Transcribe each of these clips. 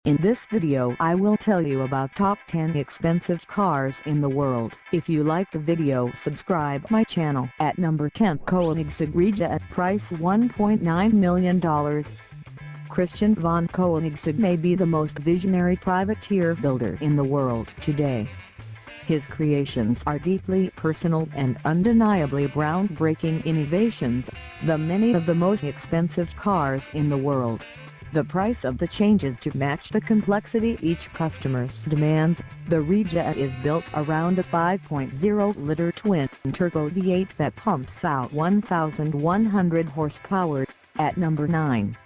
In this video I will tell you about top 10 expensive cars in the world. If you like the video, subscribe my channel. At number 10, Koenigsegg Regera at price $1.9 million. Christian von Koenigsegg may be the most visionary privateer builder in the world today. His creations are deeply personal and undeniably groundbreaking innovations, many of the most expensive cars in the world. The price of the changes to match the complexity each customer's demands. The Regera is built around a 5.0-liter twin-turbo V8 that pumps out 1,100 horsepower. At number 9,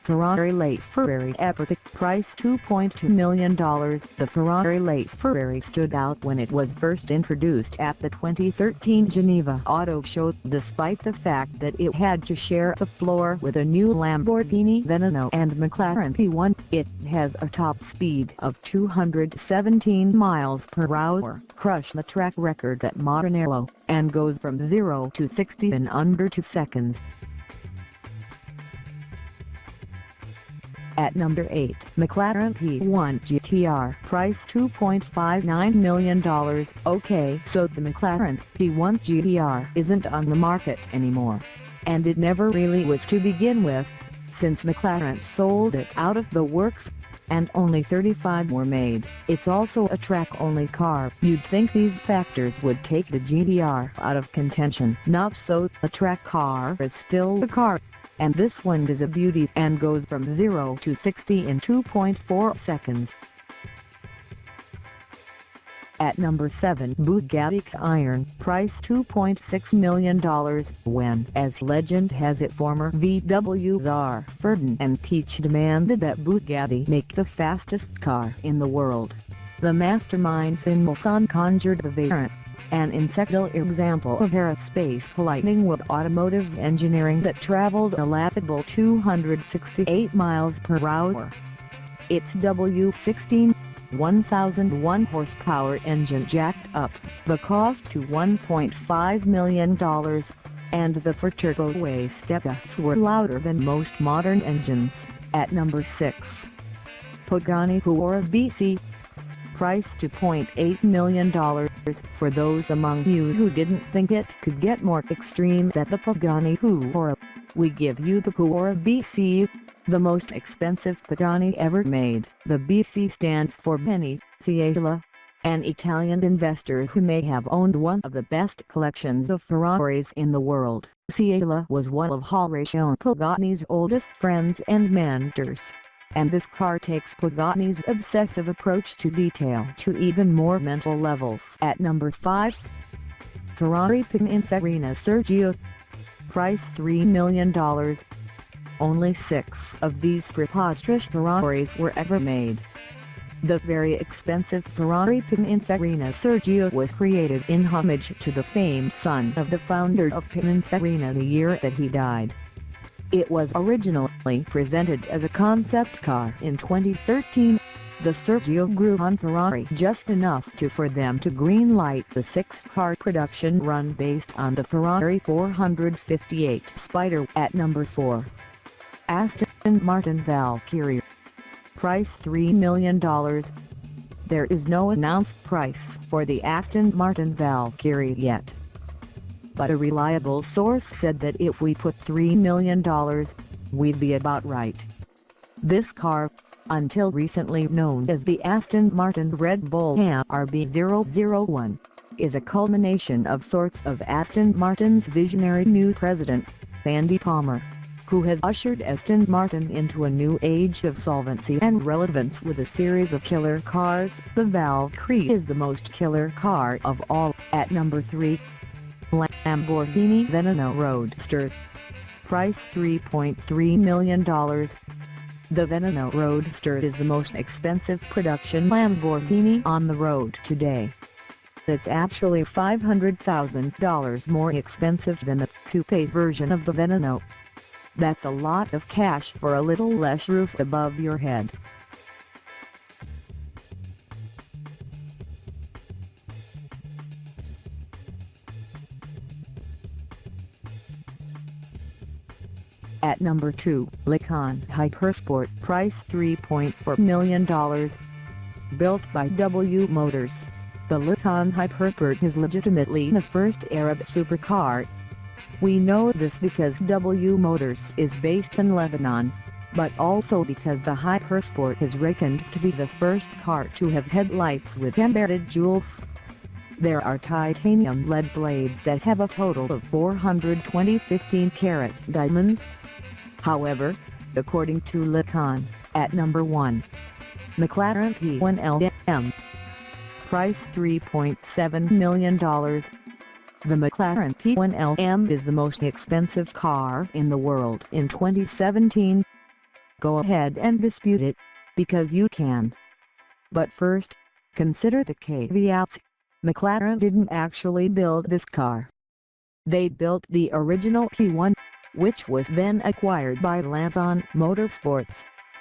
Ferrari LaFerrari Aperta, price $2.2 million. The Ferrari LaFerrari stood out when it was first introduced at the 2013 Geneva Auto Show, despite the fact that it had to share the floor with a new Lamborghini Veneno and McLaren P1. It has a top speed of 217 miles per hour, crushed the track record at Veneno, and goes from 0 to 60 in under 2 seconds. At number 8, McLaren P1 GTR, price $2.59 million. Okay, so the McLaren P1 GTR isn't on the market anymore. And it never really was to begin with, since McLaren sold it out of the works, and only 35 were made. It's also a track-only car. You'd think these factors would take the GTR out of contention. Not so, a track car is still a car. And this one is a beauty and goes from 0 to 60 in 2.4 seconds. At number 7, Bugatti Chiron, price $2.6 million. When, as legend has it, former VW czar Ferdinand Piëch demanded that Bugatti make the fastest car in the world, the masterminds in Mulsanne conjured the variant, an incidental example of aerospace lightning with automotive engineering that traveled a laughable 268 miles per hour. Its W16 1,001 horsepower engine jacked up the cost to $1.5 million, and the four-turbo step-ups were louder than most modern engines. At number 6, Pagani Huayra BC, price $2.8 million. For those among you who didn't think it could get more extreme than the Pagani Huayra, we give you the Huayra BC, the most expensive Pagani ever made. The BC stands for Benny Ciala, an Italian investor who may have owned one of the best collections of Ferraris in the world. Ciala was one of Horacio Pagani's oldest friends and mentors, and this car takes Pagani's obsessive approach to detail to even more mental levels. At number 5, Ferrari Pininfarina Sergio, price $3 million. Only 6 of these preposterous Ferraris were ever made. The very expensive Ferrari Pininfarina Sergio was created in homage to the famed son of the founder of Pininfarina the year that he died. It was originally presented as a concept car in 2013. The Sergio grew on Ferrari just enough for them to greenlight the 6-car production run based on the Ferrari 458 Spider. At number 4, Aston Martin Valkyrie, price $3 million. There is no announced price for the Aston Martin Valkyrie yet, but a reliable source said that if we put $3 million, we'd be about right. This car, until recently known as the Aston Martin Red Bull RB001, is a culmination of sorts of Aston Martin's visionary new president, Andy Palmer, who has ushered Aston Martin into a new age of solvency and relevance with a series of killer cars. The Valkyrie is the most killer car of all. At number 3, Lamborghini Veneno Roadster, price $3.3 million. The Veneno Roadster is the most expensive production Lamborghini on the road today. It's actually $500,000 more expensive than the coupe version of the Veneno. That's a lot of cash for a little less roof above your head. At number 2, Lykan Hypersport, price $3.4 million. Built by W Motors, the Lykan Hypersport is legitimately the first Arab supercar. We know this because W Motors is based in Lebanon, but also because the Hypersport is reckoned to be the first car to have headlights with embedded jewels. There are titanium lead blades that have a total of 420 15-carat diamonds. However, according to Lykan, at number 1, McLaren P1LM. Price $3.7 million. The McLaren P1LM is the most expensive car in the world in 2017. Go ahead and dispute it, because you can. But first, consider the caveats. McLaren didn't actually build this car. They built the original P1, which was then acquired by Lanzon Motorsports,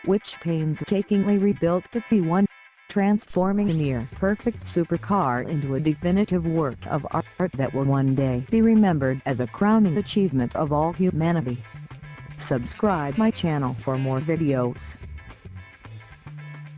which painstakingly rebuilt the P1, transforming a near-perfect supercar into a definitive work of art that will one day be remembered as a crowning achievement of all humanity. Subscribe my channel for more videos.